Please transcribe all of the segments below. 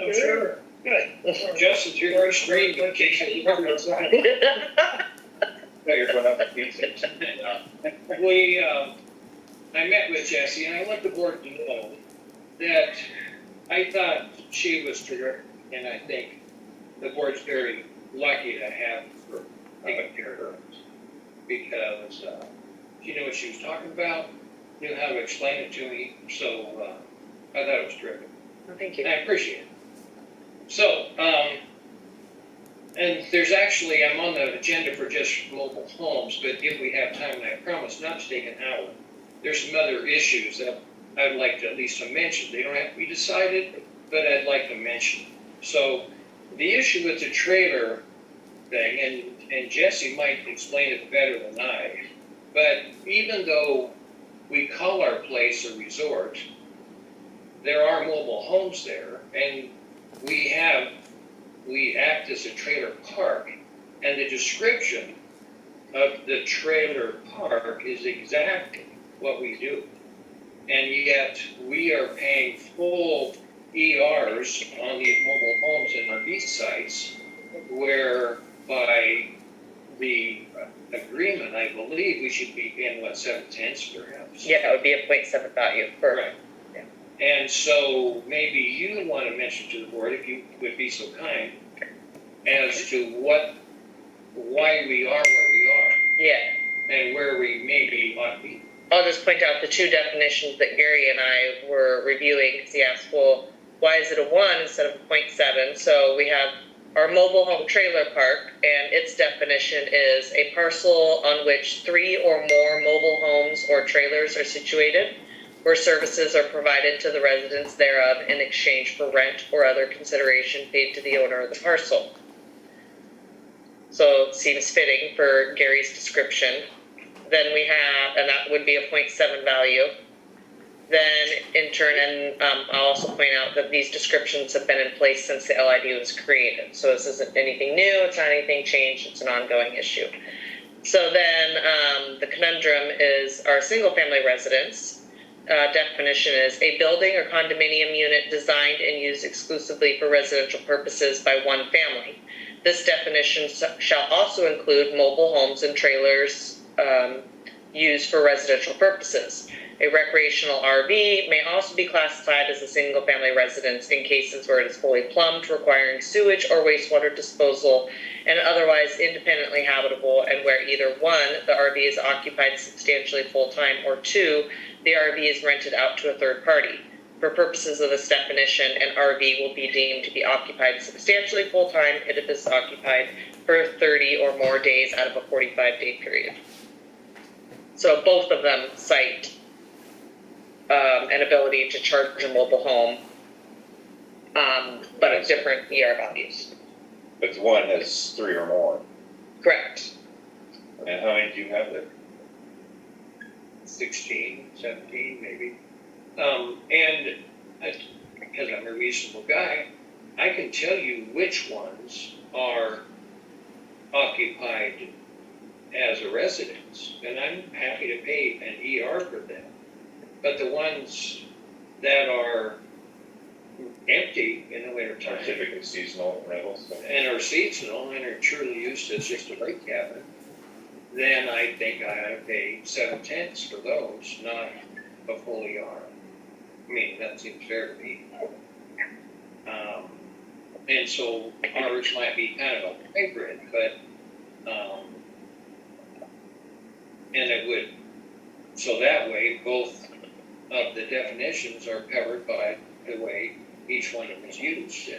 I'm sure. Good. Justin, you're very straight in case you don't know something. No, you're going up to pizza. I met with Jessie, and I want the board to know that I thought she was terrific, and I think the board's very lucky to have her taking care of her, because she knew what she was talking about, knew how to explain it to me, so I thought it was terrific. Well, thank you. And I appreciate it. So, and there's actually, I'm on the agenda for just mobile homes, but if we have time, and I promise not to take an hour, there's some other issues that I'd like to at least mention. They don't have to be decided, but I'd like to mention. So the issue with the trailer thing, and Jesse might explain it better than I, but even though we call our place a resort, there are mobile homes there, and we act as a trailer park, and the description of the trailer park is exactly what we do. And yet we are paying full ERs on these mobile homes and RV sites, where by the agreement, I believe we should be paying, 7/10 perhaps? Yeah, it would be a 0.7 value for. Right. Yeah. And so maybe you want to mention to the board, if you would be so kind, as to why we are where we are, Yeah. and where we maybe ought to be. I'll just point out the two definitions that Gary and I were reviewing, because he asked, well, why is it a 1 instead of a 0.7? So we have our mobile home trailer park, and its definition is a parcel on which 3 or more mobile homes or trailers are situated, where services are provided to the residents thereof in exchange for rent or other consideration paid to the owner of the parcel. So it seems fitting for Gary's description. Then we have, and that would be a 0.7 value. Then in turn, and I'll also point out that these descriptions have been in place since the LID was created. So this isn't anything new, it's not anything changed, it's an ongoing issue. So then the conundrum is our single family residence. Definition is a building or condominium unit designed and used exclusively for residential purposes by one family. This definition shall also include mobile homes and trailers used for residential purposes. A recreational RV may also be classified as a single-family residence in cases where it is fully plumbed, requiring sewage or wastewater disposal, and otherwise independently habitable, and where either 1, the RV is occupied substantially full-time, or 2, the RV is rented out to a third party. For purposes of this definition, an RV will be deemed to be occupied substantially full-time if it is occupied for 30 or more days out of a 45-day period. So both of them cite an ability to charge a mobile home, but at different ER values. But the one has 3 or more. Correct. And how many do you have there? 16, 17 maybe. And because I'm a reasonable guy, I can tell you which ones are occupied as a residence, and I'm happy to pay an ER for them. But the ones that are empty in the winter Are time typically seasonal rentals. and are seasonal and are truly used as just a break cabin, then I think I ought to pay 7/10 for those, not a full ER. I mean, that seems fair to me. And so ours might be kind of a hybrid, but, and it would, so that way both of the definitions are covered by the way each one of them is used.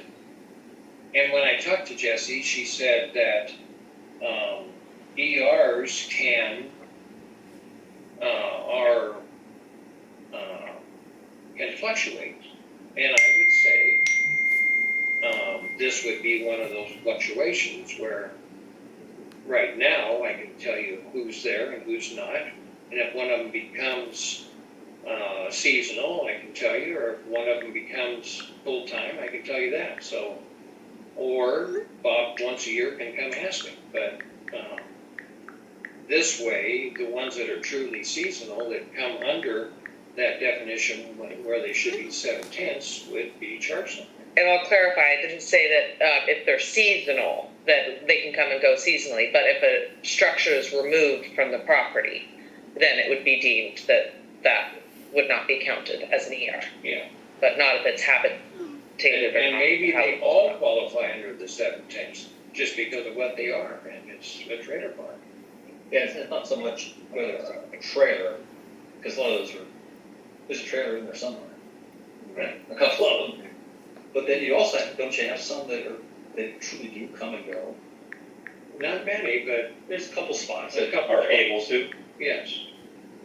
And when I talked to Jessie, she said that ERs can fluctuate, and I would say this would be one of those fluctuations where right now I can tell you who's there and who's not, and if one of them becomes seasonal, I can tell you, or if one of them becomes full-time, I can tell you that. So, or Bob once a year can come ask me, but this way, the ones that are truly seasonal that come under that definition where they should be 7/10 would be charged something. and I'll clarify, I didn't say that if they're seasonal, that they can come and go seasonally, but if a structure is removed from the property, then it would be deemed that that would not be counted as an ER, Yeah. but not if it's habitated. And maybe they all qualify under the 710s, just because of what they are, and it's a trailer park. Yeah, it's not so much whether it's a trailer, because a lot of those are, there's a trailer in there somewhere. Right. A couple of them. But then you also have, don't you have some that truly do come and go? Not many, but There's a couple spots a that couple Are able to, yes,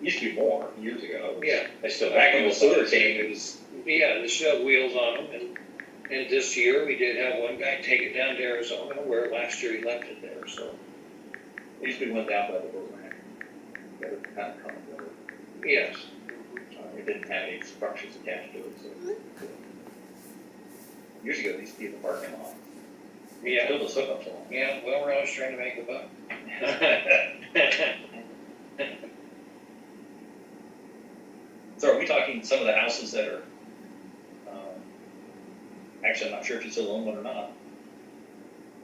used to be more years ago. yeah. they still Back have in the sewer team, it was, Yeah, they still have wheels on them, and this year, we did have one guy take it down to Arizona, where last year he left it there, so, it used to be one down by the boat ramp. That would kind of come and go. yes. It didn't have any structures attached to it, so. Years ago, these people parking lot. Yeah, Build those hookups along. yeah, well, we're always trying to make a buck. So are we talking some of the houses that are, actually, I'm not sure if you still own one or not.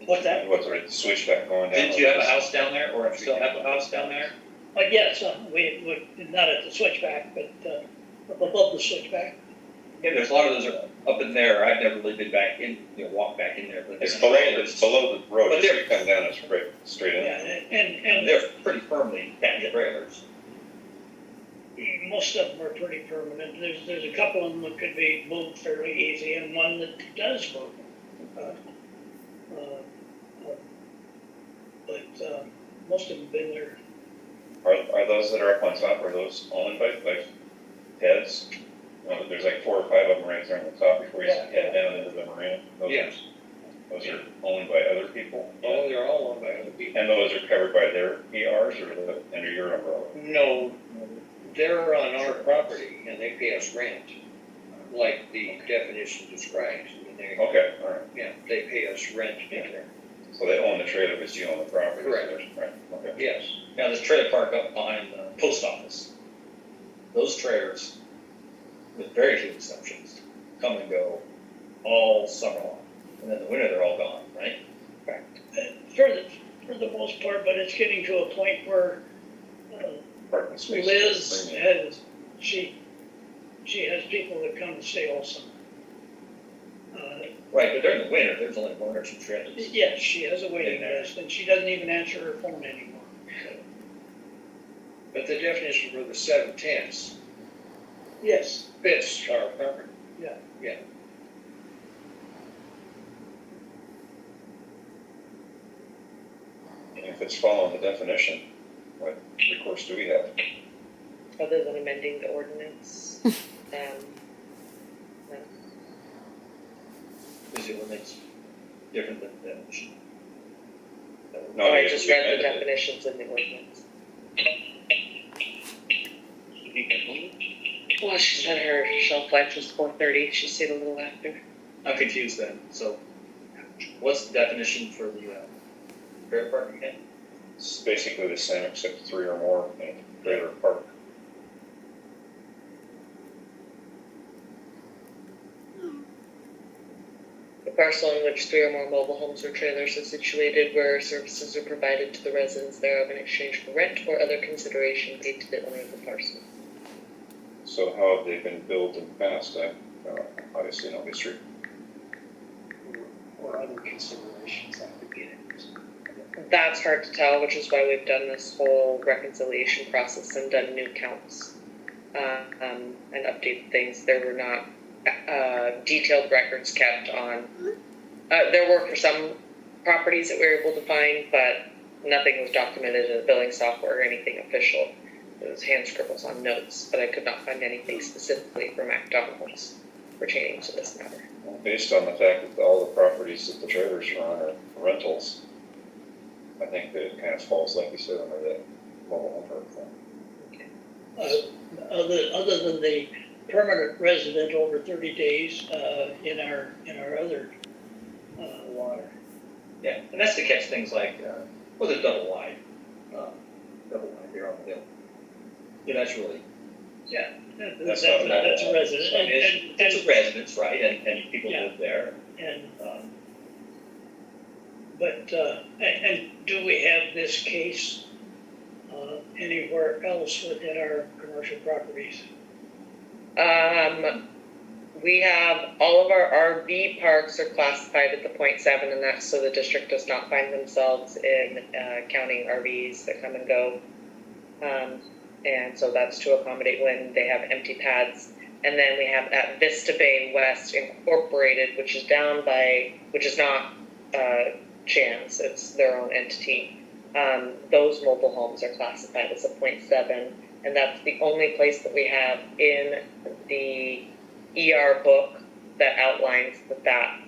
What's that? What's the switchback going down? Did you have a house down there, or still have a house down there? Yes, we, not at the switchback, but, above the switchback. Yeah, there's a lot of those are up in there, I've never really been back in, walked back in there, but It's there's below the road, But just they're- you come down, it's straight Yeah, in. and they're pretty firmly attached trailers. most of them are pretty permanent. There's a couple of them that could be moved fairly easy, and one that does move. But most of them have been there. Are those that are up on top, are those owned by heads? There's like 4 or 5 of them right there on the top before you head down into the marina. Yes. Those are owned by other people? Oh, they're all owned by other people. And those are covered by their ERs or under your umbrella? No, they're on our property, and they pay us rent, like the definition describes. I mean, they, Okay, all right. yeah, they pay us rent in there. So they own the trailer, but you own the property? Correct. Right, okay. Yes, Now, this trailer park up behind the post office, those trailers, with very few exceptions, come and go all summer long. And then the winter, they're all gone, right? For the most part, but it's getting to a point where Parking spaces. Liz has, she has people that come to stay all summer. Right, but during the winter, there's only 1 or 2 trailers. Yes, she has a waiting In there. list, and she doesn't even answer her phone anymore. but the definition for the 710s Yes, fits our property. Yeah. Yeah. And if it's following the definition, what recourse do we have? Other than amending the ordinance. No. Is the ordinance different than the definition? No, Oh, I you just read the amended it. definitions in the ordinance. Well, she said her shelf life was 4:30, she stayed a little after. I'm confused then, so what's the definition for the trailer park again? It's basically the same except 3 or more in a trailer park. The parcel in which 3 or more mobile homes or trailers are situated where services are provided to the residents thereof in exchange for rent or other consideration paid to the owner of the parcel. So how have they been built in the past? I obviously no history. Or other considerations that could get into. That's hard to tell, which is why we've done this whole reconciliation process and done new counts and updated things. There were not detailed records kept on. There were for some properties that we were able to find, but nothing was documented in the billing software or anything official. It was hand scribbles on notes, but I could not find anything specifically for McDonald's pertaining to this matter. Based on the fact that all the properties that the trailers are on are rentals, I think that it kind of falls, like you said, under that mobile home park thing. Other than the permanent resident over 30 days, in our other, water. Yeah, and that's to catch things like, well, the double wide here on the hill. Yeah, that's really, Yeah, That's a resident, I mean, it's a residence, right, and people Yeah. live there. and, Um, but, and do we have this case, anywhere else within our commercial properties? We have, all of our RV parks are classified at the 0.7, and that's so the district does not find themselves in, counting RVs that come and go. And so that's to accommodate when they have empty pads. And then we have at Vista Bay West Incorporated, which is down by, which is not, Chance, it's their own entity. Those mobile homes are classified as a 0.7, and that's the only place that we have in the ER book that outlines that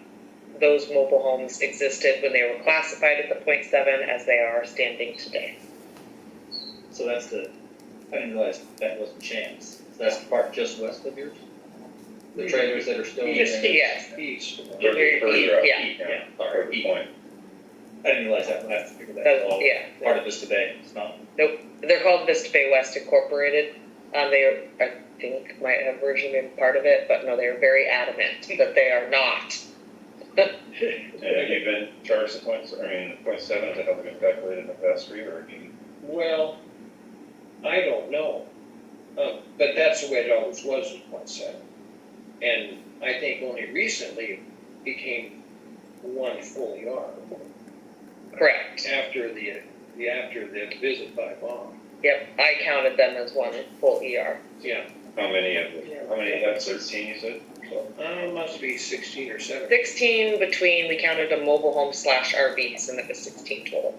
those mobile homes existed when they were classified at the 0.7 as they are standing today. So that's I didn't realize that wasn't Chance. So that's the part just west of yours? The trailers that are still in Yes, there? yes. East. Further out. Yeah. Further point. I didn't realize that, I have to figure that That's, out. yeah. Part of this today, it's not. Nope, they're called Vista Bay West Incorporated. They, I think, might have originally been part of it, but no, they are very adamant that they are not. And have you been charged the 0.7 to have it been calculated in the past for you, or have you? Well, I don't know, but that's the way it always was with 0.7. And I think only recently it became one full yard Correct. after the visit by Bob. Yep, I counted them as one full ER. Yeah, How many have 13, you said? So, must be 16 or 17. 16 between, we counted a mobile home / RVs, and it was 16 total.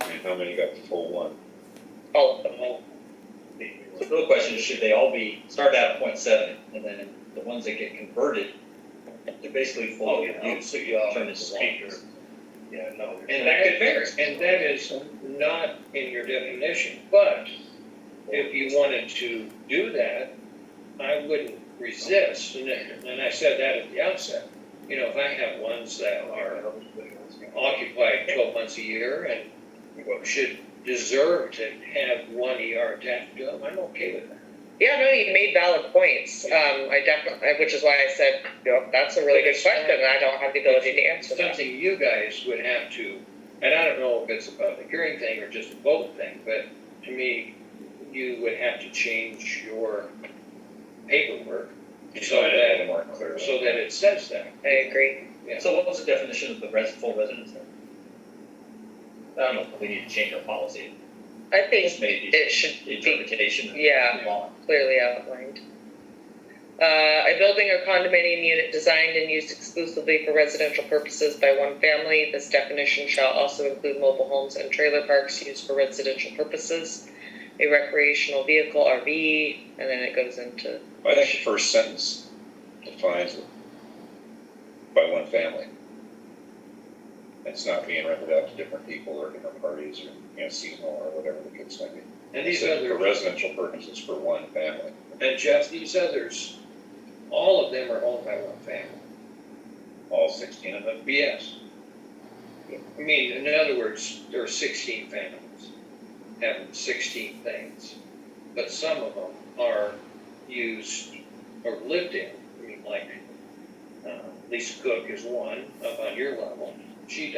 and how many got the full one? All of them. So the real question is, should they all be, start out at 0.7, and then the ones that get converted, they're basically full use, turn into lots. Yeah, no. And that is not in your definition, but if you wanted to do that, I wouldn't resist, and I said that at the outset. You know, if I have ones that are occupied 12 months a year and should deserve to have one ER attached to them, I'm okay with that. Yeah, no, you made valid points. I definitely, which is why I said, you know, that's a really good question, and I don't have the ability to answer that. Something you guys would have to, and I don't know if it's a public hearing thing or just a vote thing, but to me, you would have to change your paperwork so that it says that. I agree. So what was the definition of the full residence then? I don't know if we need to change our policy, I think just maybe it should be interpretation. yeah. Law. clearly outlined. A building or condominium unit designed and used exclusively for residential purposes by one family. This definition shall also include mobile homes and trailer parks used for residential purposes. A recreational vehicle, RV, and then it goes into. I think the first sentence defines it by one family. It's not being rented out to different people or different parties or, seasonal or whatever the case may be. And these So other for residential purposes for one family. And Jeff, these others, all of them are owned by one family. All 16 of them? Yes. I mean, in other words, there are 16 families having 16 things, but some of them are used or lived in. I mean, like Lisa Cook is one up on your level. She